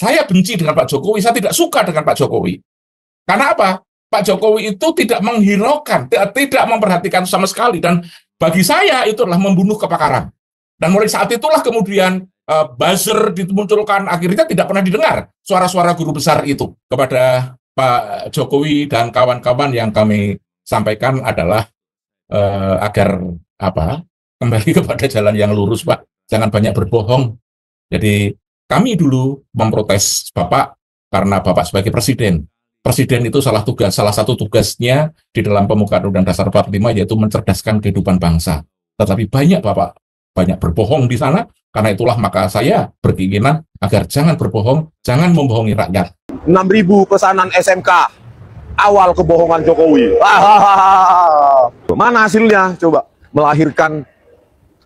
Saya benci dengan Pak Jokowi, saya tidak suka dengan Pak Jokowi. Karena apa? Pak Jokowi itu tidak menghiraukan, tidak memperhatikan sama sekali. Dan bagi saya itu adalah membunuh kepakaran. Dan mulai saat itulah kemudian buzzer dimunculkan, akhirnya tidak pernah didengar suara-suara guru besar itu. Kepada Pak Jokowi dan kawan-kawan yang kami sampaikan adalah agar kembali kepada jalan yang lurus, Pak. Jangan banyak berbohong. Jadi kami dulu memprotes Bapak karena Bapak sebagai presiden. Presiden itu salah satu tugasnya di dalam pembukaan Undang-Undang Dasar 45 yaitu mencerdaskan kehidupan bangsa. Tetapi Bapak banyak berbohong di sana, karena itulah maka saya berkeinginan agar jangan berbohong, jangan membohongi rakyat. 6.000 pesanan SMK awal kebohongan Jokowi. Mana hasilnya? Coba melahirkan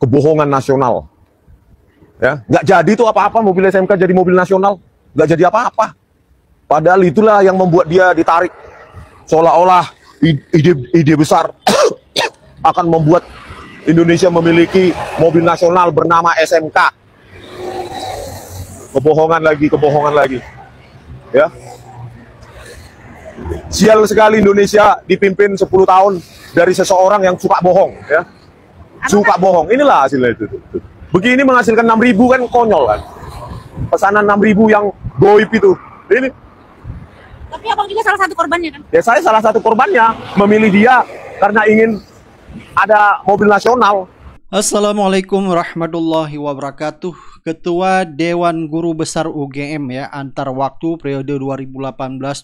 kebohongan nasional. Ya, nggak jadi tuh apa-apa mobil SMK jadi mobil nasional, nggak jadi apa-apa. Padahal itulah yang membuat dia ditarik, seolah-olah ide besar akan membuat Indonesia memiliki mobil nasional bernama SMK. Kebohongan lagi, ya. Sial sekali Indonesia dipimpin 10 tahun dari seseorang yang suka bohong, ya. Suka bohong, inilah hasilnya itu. Begini menghasilkan 6.000 kan konyol kan. Pesanan 6.000 yang goib itu. Ini. Tapi abang juga salah satu korbannya kan? Ya saya salah satu korbannya, memilih dia karena ingin ada mobil nasional. Assalamualaikum warahmatullahi wabarakatuh. Ketua Dewan Guru Besar UGM ya antar waktu periode 2018-2021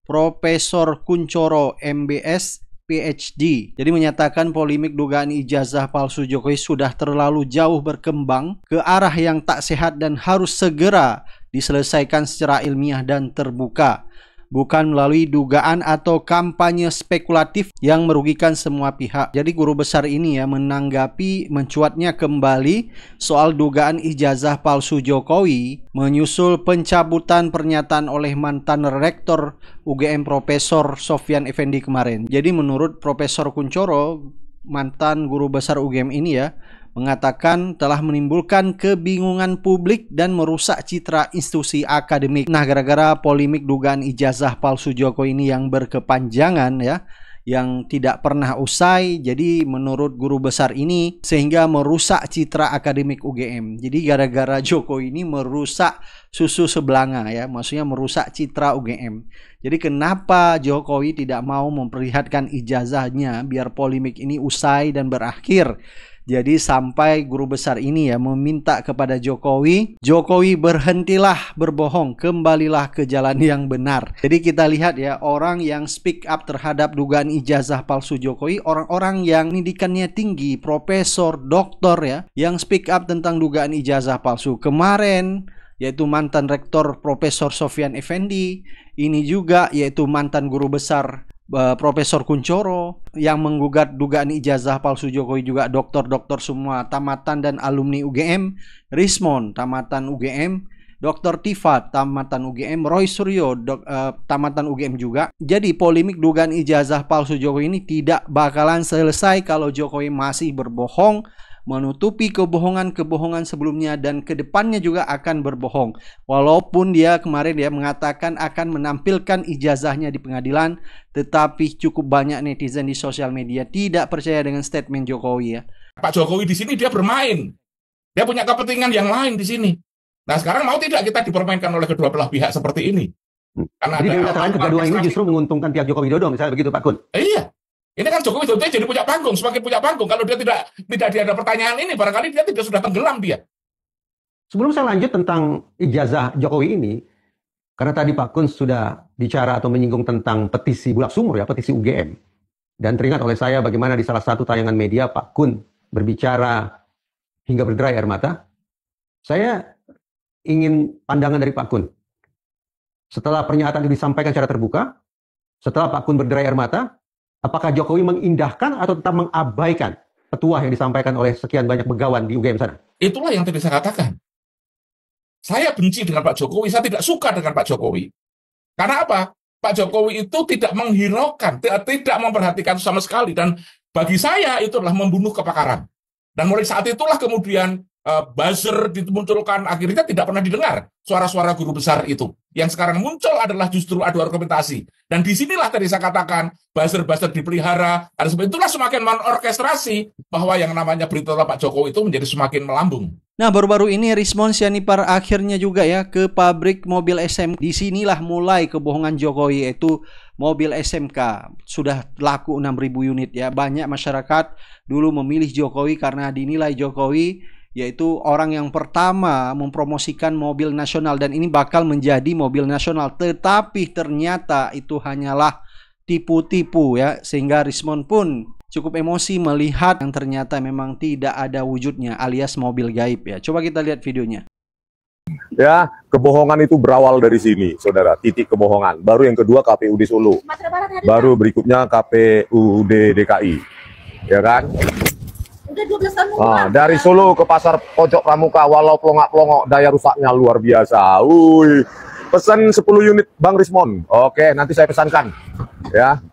Profesor Kunchoro MBS PhD. Jadi menyatakan polemik dugaan ijazah palsu Jokowi sudah terlalu jauh berkembang ke arah yang tak sehat dan harus segera diselesaikan secara ilmiah dan terbuka, bukan melalui dugaan atau kampanye spekulatif yang merugikan semua pihak. Jadi guru besar ini ya menanggapi mencuatnya kembali soal dugaan ijazah palsu Jokowi menyusul pencabutan pernyataan oleh mantan rektor UGM Profesor Sofyan Effendi kemarin. Jadi menurut Profesor Kunchoro, mantan guru besar UGM ini ya, mengatakan telah menimbulkan kebingungan publik dan merusak citra institusi akademik. Nah, gara-gara polemik dugaan ijazah palsu Jokowi ini yang berkepanjangan ya, yang tidak pernah usai, jadi menurut guru besar ini sehingga merusak citra akademik UGM. Jadi gara-gara Jokowi ini merusak susu sebelanga ya, maksudnya merusak citra UGM. Jadi kenapa Jokowi tidak mau memperlihatkan ijazahnya biar polemik ini usai dan berakhir? Jadi sampai guru besar ini ya meminta kepada Jokowi berhentilah berbohong, kembalilah ke jalan yang benar. Jadi kita lihat ya, orang yang speak up terhadap dugaan ijazah palsu Jokowi, orang-orang yang pendidikannya tinggi, profesor, doktor ya, yang speak up tentang dugaan ijazah palsu. Kemarin yaitu mantan rektor Profesor Sofyan Effendi, ini juga yaitu mantan guru besar Profesor Kunchoro yang menggugat dugaan ijazah palsu Jokowi, juga dokter-dokter semua tamatan dan alumni UGM, Rismon tamatan UGM, Dr. Tifat tamatan UGM, Roy Suryo tamatan UGM juga. Jadi polemik dugaan ijazah palsu Jokowi ini tidak bakalan selesai kalau Jokowi masih berbohong, menutupi kebohongan-kebohongan sebelumnya, dan kedepannya juga akan berbohong. Walaupun dia kemarin dia mengatakan akan menampilkan ijazahnya di pengadilan, tetapi cukup banyak netizen di sosial media tidak percaya dengan statement Jokowi ya. Pak Jokowi di sini dia bermain, dia punya kepentingan yang lain di sini. Nah sekarang mau tidak kita dipermainkan oleh kedua belah pihak seperti ini? Karena jadi katakan kegaduhan ini justru menguntungkan pihak Joko Widodo, misalnya begitu Pak Kun? Iya. Ini kan Jokowi jadi punya panggung, semakin punya panggung. Kalau dia tidak ada pertanyaan ini, barangkali dia tidak sudah tenggelam dia. Sebelum saya lanjut tentang ijazah Jokowi ini, karena tadi Pak Kun sudah bicara atau menyinggung tentang petisi Bulak Sumur ya, petisi UGM. Dan teringat oleh saya bagaimana di salah satu tayangan media Pak Kun berbicara hingga berderai air mata. Saya ingin pandangan dari Pak Kun. Setelah pernyataan itu disampaikan secara terbuka, setelah Pak Kun berderai air mata, apakah Jokowi mengindahkan atau tetap mengabaikan petuah yang disampaikan oleh sekian banyak begawan di UGM sana? Itulah yang tadi saya katakan. Saya benci dengan Pak Jokowi, saya tidak suka dengan Pak Jokowi. Karena apa? Pak Jokowi itu tidak menghiraukan, tidak memperhatikan sama sekali. Dan bagi saya itu adalah membunuh kepakaran. Dan mulai saat itulah kemudian buzzer dimunculkan, akhirnya tidak pernah didengar suara-suara guru besar itu. Yang sekarang muncul adalah justru adu argumentasi. Dan disinilah tadi saya katakan, buzzer-buzzer dipelihara, dan sebab itulah semakin menorkestrasi bahwa yang namanya berita Pak Jokowi itu menjadi semakin melambung. Nah, baru-baru ini Rismon Sianipar akhirnya juga ya ke pabrik mobil SMK. Disinilah mulai kebohongan Jokowi, yaitu mobil SMK. Sudah laku 6.000 unit ya. Banyak masyarakat dulu memilih Jokowi karena dinilai Jokowi yaitu orang yang pertama mempromosikan mobil nasional dan ini bakal menjadi mobil nasional. Tetapi ternyata itu hanyalah tipu-tipu ya, sehingga Rismon pun cukup emosi melihat yang ternyata memang tidak ada wujudnya alias mobil gaib ya. Coba kita lihat videonya. Ya, kebohongan itu berawal dari sini, saudara. Titik kebohongan. Baru yang kedua KPUD Solo. Baru berikutnya KPUD DKI. Ya kan? Udah 12 tahun Dari Solo ke pasar pojok Pramuka, walau pelongok-pelongok, daya rusaknya luar biasa. Pesan 10 unit Bang Rismon. Oke, nanti saya pesankan. Ya.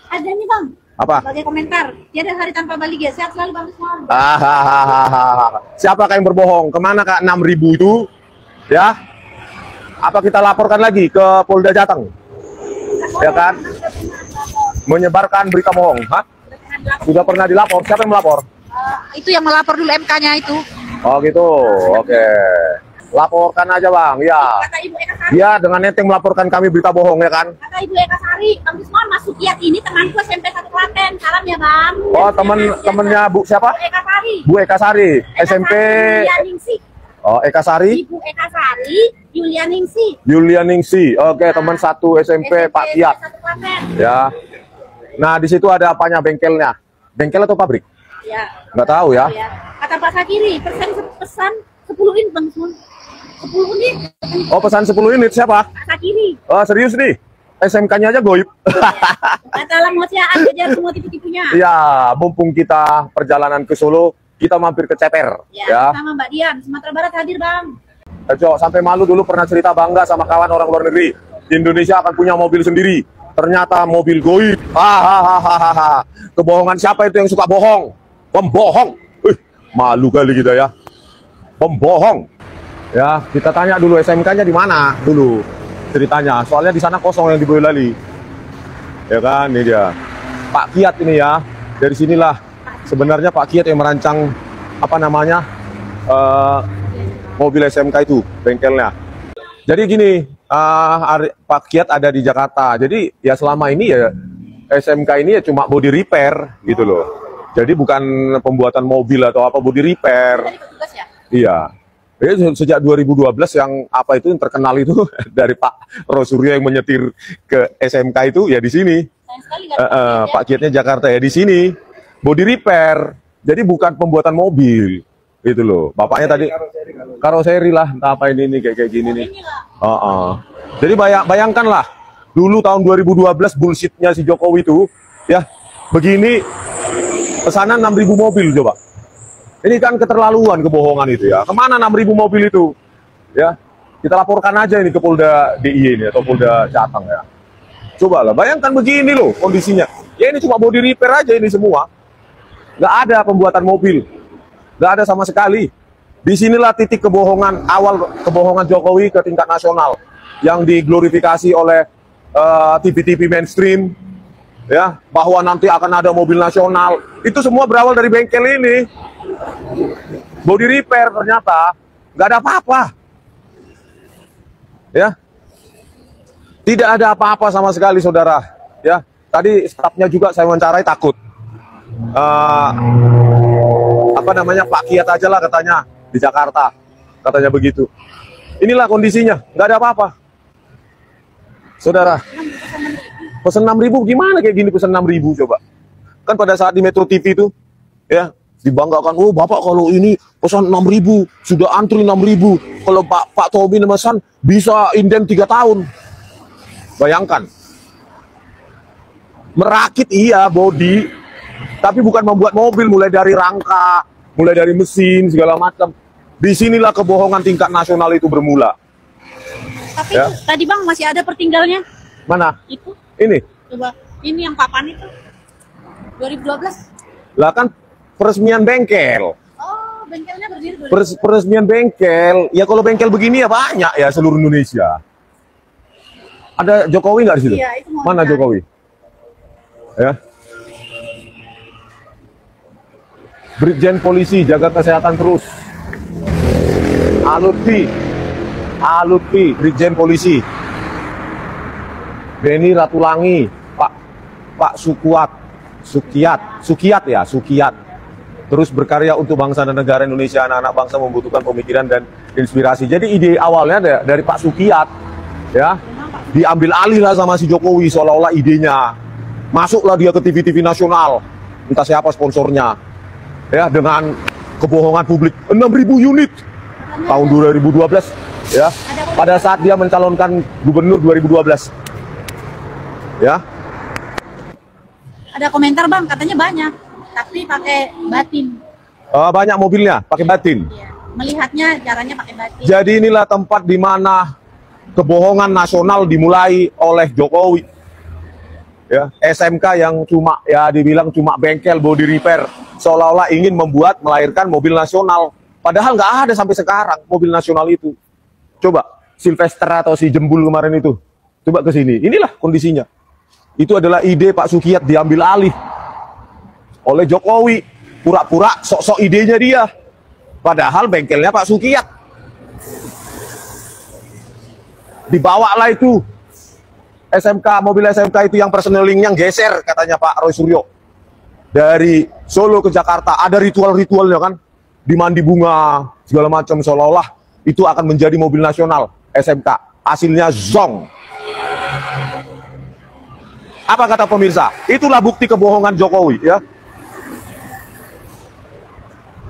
Ada nih Bang. Apa? Sebagai komentar. Tiada hari tanpa bahagia. Sehat selalu Bang Rismon. Siapa yang berbohong? Kemana Kak 6.000 itu? Ya. Apa kita laporkan lagi ke Polda Jateng? Ya kan? Menyebarkan berita bohong. Hah? Sudah pernah dilapor? Siapa yang melapor? Itu yang melapor dulu MK-nya itu. Oh gitu. Oke. Laporkan aja Bang. Ya. Kata Ibu Eka Sari. Dia dengan neteng melaporkan kami berita bohong ya kan? Kata Ibu Eka Sari, Bang Rismon masuk kiat ini temanku SMP 1 Klaten. Salam ya Bang. Oh temennya Bu siapa? Bu Eka Sari. Bu Eka Sari. SMP. Yulianingsi. Oh Eka Sari. Ibu Eka Sari, Yulianingsi. Yulianingsi. Oke, teman satu SMP Pak Kiat. 1 Klaten. Ya. Nah di situ ada apanya bengkelnya? Bengkel atau pabrik? Ya. Nggak tahu ya. Ya. Kata Pak Sakiri, pesan 10 unit Bang Rismon. 10 unit. Oh pesan 10 unit siapa? Pak Sakiri. Oh serius nih? SMK-nya aja goib. Kata Lang Mosiaan kejar semua tipu-tipunya. Iya, mumpung kita perjalanan ke Solo, kita mampir ke Ceper. Ya, sama Mbak Dian, Sumatera Barat hadir Bang. Jo, sampai malu dulu pernah cerita bangga sama kawan orang luar negeri. Indonesia akan punya mobil sendiri. Ternyata mobil goib. Hahaha. Kebohongan siapa itu yang suka bohong? Pembohong. Malu kali kita ya. Pembohong. Ya, kita tanya dulu SMK-nya di mana dulu ceritanya. Soalnya di sana kosong yang di Boyolali. Ya kan, ini dia. Pak Kiat ini ya. Dari sinilah sebenarnya Pak Kiat yang merancang apa namanya? Mobil SMK itu, bengkelnya. Jadi gini, Pak Kiat ada di Jakarta. Jadi ya selama ini ya SMK ini ya cuma body repair gitu loh. Jadi bukan pembuatan mobil atau apa, body repair. Iya. Jadi sejak 2012 yang apa itu yang terkenal itu dari Pak Rosuryo yang menyetir ke SMK itu ya di sini. Pak Kiatnya Jakarta ya di sini. Body repair. Jadi bukan pembuatan mobil. Itu loh. Bapaknya tadi karoseri lah, entah apa ini nih kayak gini nih. Jadi bayangkanlah dulu tahun 2012 bullshitnya si Jokowi itu ya begini pesanan 6.000 mobil coba. Ini kan keterlaluan kebohongan itu ya. Kemana 6.000 mobil itu? Ya kita laporkan aja ini ke Polda DIY ini atau Polda Jateng ya. Coba lah bayangkan begini loh kondisinya. Ya ini cuma body repair aja ini semua. Nggak ada pembuatan mobil. Nggak ada sama sekali. Disinilah titik kebohongan, awal kebohongan Jokowi ke tingkat nasional yang diglorifikasi oleh TV-TV mainstream, ya bahwa nanti akan ada mobil nasional. Itu semua berawal dari bengkel ini. Body repair ternyata nggak ada apa-apa. Ya, tidak ada apa-apa sama sekali, saudara. Ya, tadi stafnya juga saya wawancarai takut. Apa namanya Pak Kiat aja lah katanya di Jakarta, katanya begitu. Inilah kondisinya, nggak ada apa-apa, saudara. Pesan 6.000 gimana kayak gini pesan 6.000 coba? Kan pada saat di Metro TV itu, ya dibanggakan, oh bapak kalau ini pesan 6.000 sudah antri 6.000. Kalau Pak Tommy memesan bisa inden 3 tahun. Bayangkan, merakit iya body, tapi bukan membuat mobil mulai dari rangka, mulai dari mesin segala macam. Disinilah kebohongan tingkat nasional itu bermula. Tapi Ya. itu, tadi Bang masih ada pertinggalnya. Mana? Itu, Ini? coba. Ini yang papan itu. 2012. Lah kan peresmian bengkel. Oh, bengkelnya berdiri tuh. Peresmian bengkel, ya kalau bengkel begini ya banyak ya seluruh Indonesia. Ada Jokowi nggak di situ? Iya, itu mau Mana dicari. Jokowi? Ya. Brigjen Polisi jaga kesehatan terus. Alutfi, Brigjen Polisi. Beni Ratulangi, Pak Sukiat. Terus berkarya untuk bangsa dan negara Indonesia, anak-anak bangsa membutuhkan pemikiran dan inspirasi. Jadi ide awalnya dari Pak Sukiat, ya, diambil alih lah sama si Jokowi seolah-olah idenya. Masuklah dia ke TV-TV nasional, entah siapa sponsornya, ya, dengan kebohongan publik 6.000 unit tahun 2012, ya, pada saat dia mencalonkan gubernur 2012, ya. Ada komentar bang, katanya banyak, tapi pakai batin. Banyak mobilnya pakai batin. Iya. Melihatnya caranya pakai batin. Jadi inilah tempat di mana kebohongan nasional dimulai oleh Jokowi. Ya, SMK yang cuma ya dibilang cuma bengkel body repair, seolah-olah ingin melahirkan mobil nasional. Padahal nggak ada sampai sekarang mobil nasional itu. Coba Sylvester atau si Jembul kemarin itu, coba ke sini. Inilah kondisinya. Itu adalah ide Pak Sukiat diambil alih oleh Jokowi. Pura-pura sok-sok idenya dia. Padahal bengkelnya Pak Sukiat. Dibawalah itu SMK, mobil SMK itu yang personelingnya geser katanya Pak Roy Suryo. Dari Solo ke Jakarta ada ritual-ritualnya kan. Dimandi bunga, segala macam, seolah-olah itu akan menjadi mobil nasional SMK. Hasilnya zong. Apa kata pemirsa? Itulah bukti kebohongan Jokowi, ya.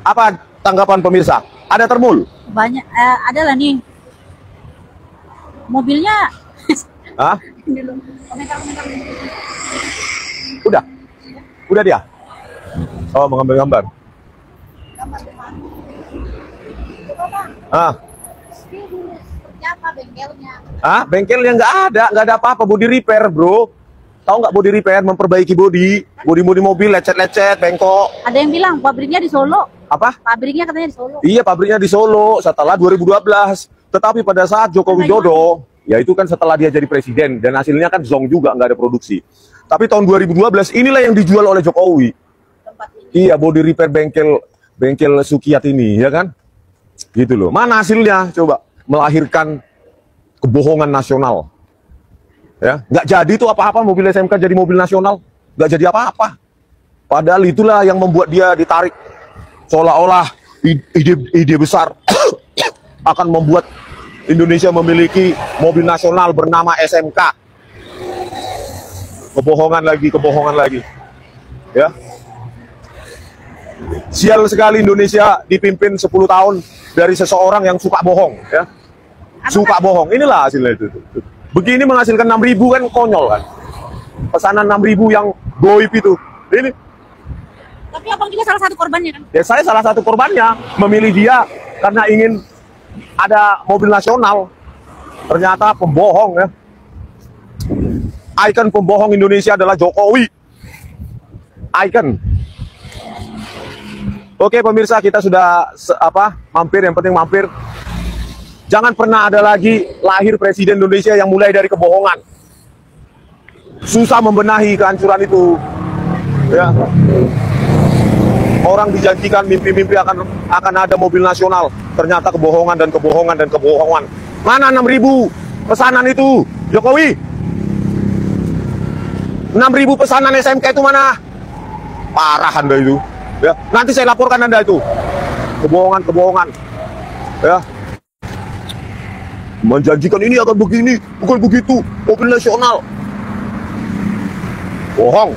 Apa tanggapan pemirsa? Ada termul? Banyak, ada lah nih. Mobilnya. Hah? Komentar-komentar. Udah dia? Oh, mengambil gambar. Seperti apa bengkelnya? Bengkelnya nggak ada apa-apa, body repair, bro. Tahu nggak body repair, memperbaiki body mobil, lecet-lecet, bengkok. Ada yang bilang pabriknya di Solo. Apa? Pabriknya katanya di Solo. Iya, pabriknya di Solo setelah 2012. Tetapi pada saat Joko Widodo, ya itu kan setelah dia jadi presiden, dan hasilnya kan zong juga, nggak ada produksi. Tapi tahun 2012, inilah yang dijual oleh Jokowi. Iya, body repair bengkel Sukiat ini, ya kan? Gitu loh. Mana hasilnya? Coba melahirkan kebohongan nasional. Ya, nggak jadi itu apa-apa mobil SMK jadi mobil nasional, nggak jadi apa-apa. Padahal itulah yang membuat dia ditarik, seolah-olah ide besar akan membuat Indonesia memiliki mobil nasional bernama SMK. Kebohongan lagi, ya. Sial sekali Indonesia dipimpin 10 tahun dari seseorang yang suka bohong, ya. Suka bohong, inilah hasilnya itu. Begini menghasilkan 6.000 kan konyol kan. Pesanan 6.000 yang goib itu. Ini. Tapi abang juga salah satu korbannya kan? Ya saya salah satu korbannya, memilih dia karena ingin ada mobil nasional. Ternyata pembohong ya. Ikon pembohong Indonesia adalah Jokowi. Ikon. Oke pemirsa, kita sudah mampir, yang penting mampir. Jangan pernah ada lagi lahir presiden Indonesia yang mulai dari kebohongan. Susah membenahi kehancuran itu. Ya. Orang dijanjikan mimpi-mimpi akan ada mobil nasional, ternyata kebohongan dan kebohongan dan kebohongan. Mana 6.000 pesanan itu, Jokowi? 6.000 pesanan SMK itu mana? Parah Anda itu. Ya, nanti saya laporkan Anda itu. Kebohongan. Ya. Menjanjikan ini akan begini, bukan begitu. Mobil nasional. Bohong.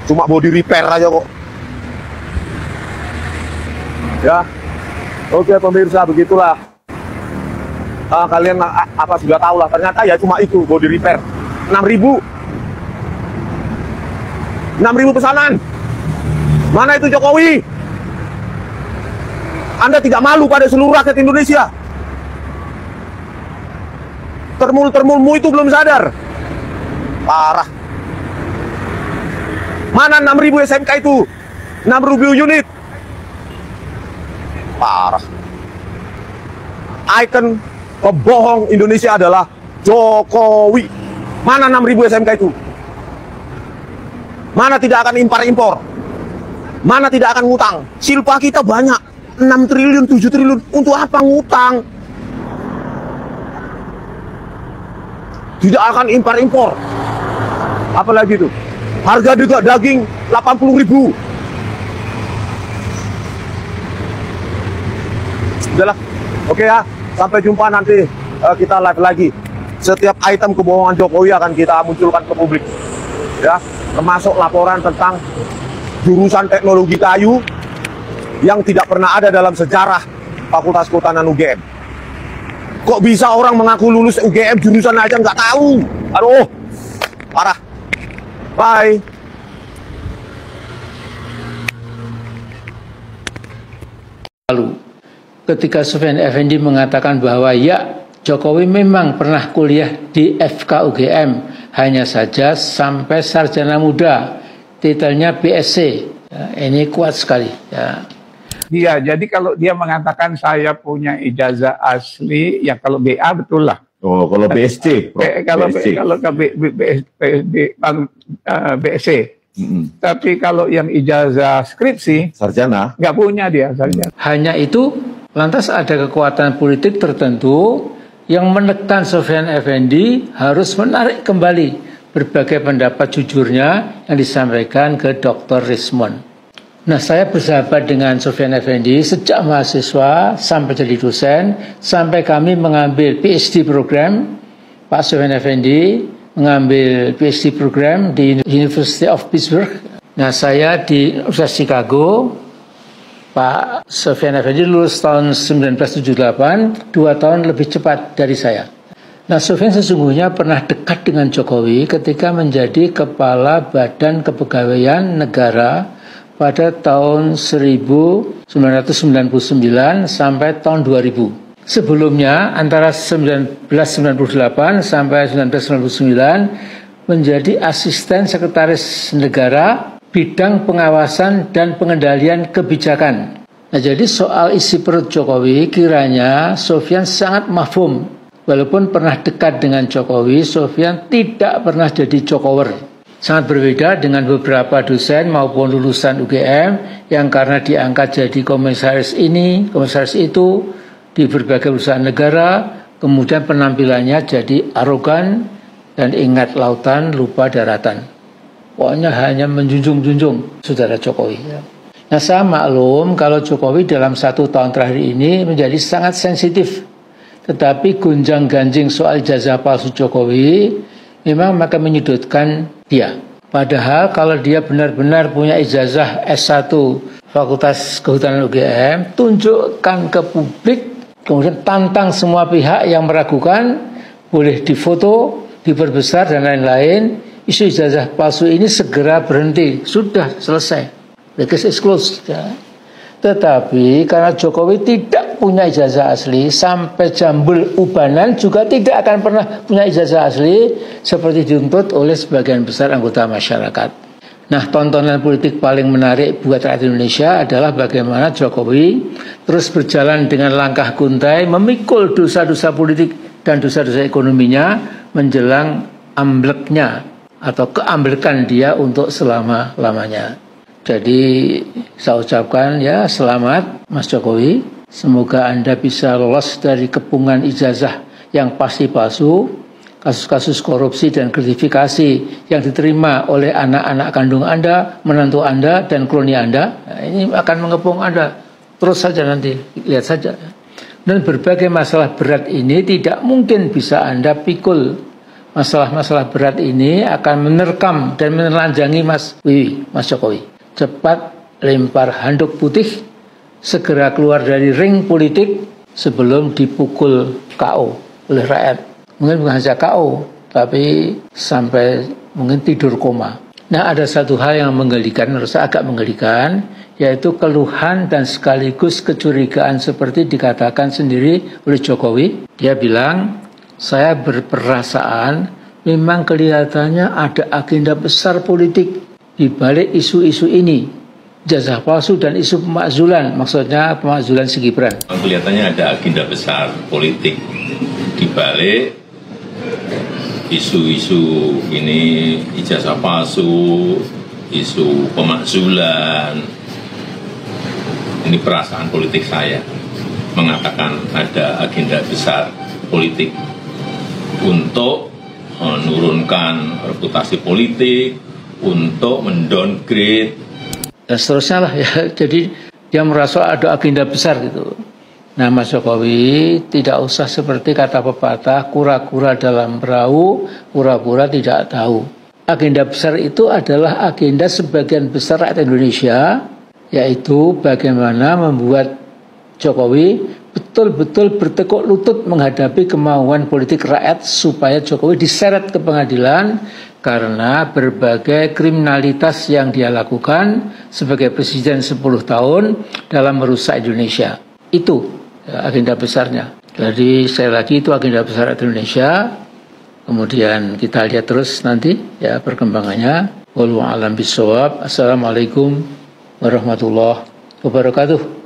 Cuma body repair aja kok. Ya. Oke pemirsa, begitulah. Kalian sudah tahu lah. Ternyata ya cuma itu body repair. 6.000 pesanan. Mana itu Jokowi? Anda tidak malu pada seluruh rakyat Indonesia. Termul-termulmu itu belum sadar. Parah. Mana 6.000 SMK itu? 6.000 unit. Parah. Ikon pembohong Indonesia adalah Jokowi. Mana 6.000 SMK itu? Mana tidak akan impor-impor? Mana tidak akan ngutang? Silpa kita banyak, 6 triliun, 7 triliun. Untuk apa ngutang? Tidak akan impor-impor. Apalagi itu? Harga juga daging 80.000. Udahlah. Oke ya, sampai jumpa nanti kita live lagi. Setiap item kebohongan Jokowi akan kita munculkan ke publik. Ya, termasuk laporan tentang jurusan teknologi kayu yang tidak pernah ada dalam sejarah Fakultas Kehutanan UGM. Kok bisa orang mengaku lulus UGM jurusan aja nggak tahu? Aduh, parah. Bye. Lalu, ketika Sofyan Effendi mengatakan bahwa ya, Jokowi memang pernah kuliah di FK UGM, hanya saja sampai sarjana muda, titelnya BSc. Ya, ini kuat sekali. Ya. Iya, jadi kalau dia mengatakan saya punya ijazah asli, ya kalau BA betul lah. Oh, kalau BSc, kalau BSc. Tapi kalau yang ijazah skripsi, sarjana, nggak punya dia sarjana. Hanya itu, lantas ada kekuatan politik tertentu yang menekan Sofyan Effendi harus menarik kembali berbagai pendapat jujurnya yang disampaikan ke Dr. Rismond. Nah, saya bersahabat dengan Sofyan Effendi sejak mahasiswa sampai jadi dosen, sampai kami mengambil PhD program. Pak Sofyan Effendi mengambil PhD program di University of Pittsburgh. Nah, saya di Universitas Chicago. Pak Sofyan Effendi lulus tahun 1978, 2 tahun lebih cepat dari saya. Nah, Sofyan sesungguhnya pernah dekat dengan Jokowi ketika menjadi Kepala Badan Kepegawaian Negara pada tahun 1999 sampai tahun 2000. Sebelumnya antara 1998 sampai 1999 menjadi asisten sekretaris negara bidang pengawasan dan pengendalian kebijakan. Nah, jadi soal isi perut Jokowi kiranya Sofyan sangat mafhum. Walaupun pernah dekat dengan Jokowi, Sofyan tidak pernah jadi Jokower. Sangat berbeda dengan beberapa dosen maupun lulusan UGM yang karena diangkat jadi komisaris ini, komisaris itu di berbagai perusahaan negara, kemudian penampilannya jadi arogan dan ingat lautan lupa daratan. Pokoknya hanya menjunjung-junjung saudara Jokowi. Nah, saya maklum kalau Jokowi dalam 1 tahun terakhir ini menjadi sangat sensitif. Tetapi gonjang-ganjing soal ijazah palsu Jokowi memang makin menyudutkan dia. Padahal kalau dia benar-benar punya ijazah S1 Fakultas Kehutanan UGM, tunjukkan ke publik, kemudian tantang semua pihak yang meragukan, boleh difoto, diperbesar dan lain-lain. Isu ijazah palsu ini segera berhenti, sudah selesai. The case is closed. Ya. Tetapi karena Jokowi tidak punya ijazah asli, sampai jambul ubanan juga tidak akan pernah punya ijazah asli seperti dituntut oleh sebagian besar anggota masyarakat. Nah, tontonan politik paling menarik buat rakyat Indonesia adalah bagaimana Jokowi terus berjalan dengan langkah guntai memikul dosa-dosa politik dan dosa-dosa ekonominya menjelang ambleknya atau keamblekan dia untuk selama-lamanya. Jadi saya ucapkan ya selamat Mas Jokowi. Semoga Anda bisa lolos dari kepungan ijazah yang pasti palsu, kasus-kasus korupsi dan gratifikasi yang diterima oleh anak-anak kandung Anda, menantu Anda dan kloni Anda. Nah, ini akan mengepung Anda. Terus saja nanti, lihat saja. Dan berbagai masalah berat ini tidak mungkin bisa Anda pikul. Masalah-masalah berat ini akan menerkam dan menelanjangi Mas Jokowi. Cepat lempar handuk putih, segera keluar dari ring politik sebelum dipukul KO oleh rakyat. Mungkin bukan saja KO, tapi sampai mungkin tidur koma. Nah, ada satu hal yang menggelikan, menurut saya agak menggelikan, yaitu keluhan dan sekaligus kecurigaan seperti dikatakan sendiri oleh Jokowi. Dia bilang, saya berperasaan memang kelihatannya ada agenda besar politik di balik isu-isu ini. ijazah palsu dan isu pemakzulan, maksudnya pemakzulan si Gibran. Kelihatannya ada agenda besar politik di balik isu-isu ini, ijazah palsu, isu pemakzulan. Ini perasaan politik saya mengatakan ada agenda besar politik untuk menurunkan reputasi politik, untuk mendowngrade dan seterusnya lah ya. Jadi dia merasa ada agenda besar gitu. Nah, Mas Jokowi tidak usah seperti kata pepatah, kura-kura dalam perahu, pura-pura tidak tahu. Agenda besar itu adalah agenda sebagian besar rakyat Indonesia, yaitu bagaimana membuat Jokowi betul-betul bertekuk lutut menghadapi kemauan politik rakyat supaya Jokowi diseret ke pengadilan karena berbagai kriminalitas yang dia lakukan sebagai presiden 10 tahun dalam merusak Indonesia. Itu ya, agenda besarnya. Jadi sekali lagi itu agenda besar Indonesia. Kemudian kita lihat terus nanti ya perkembangannya. Wallahu a'lam bishawab. Assalamualaikum warahmatullahi wabarakatuh.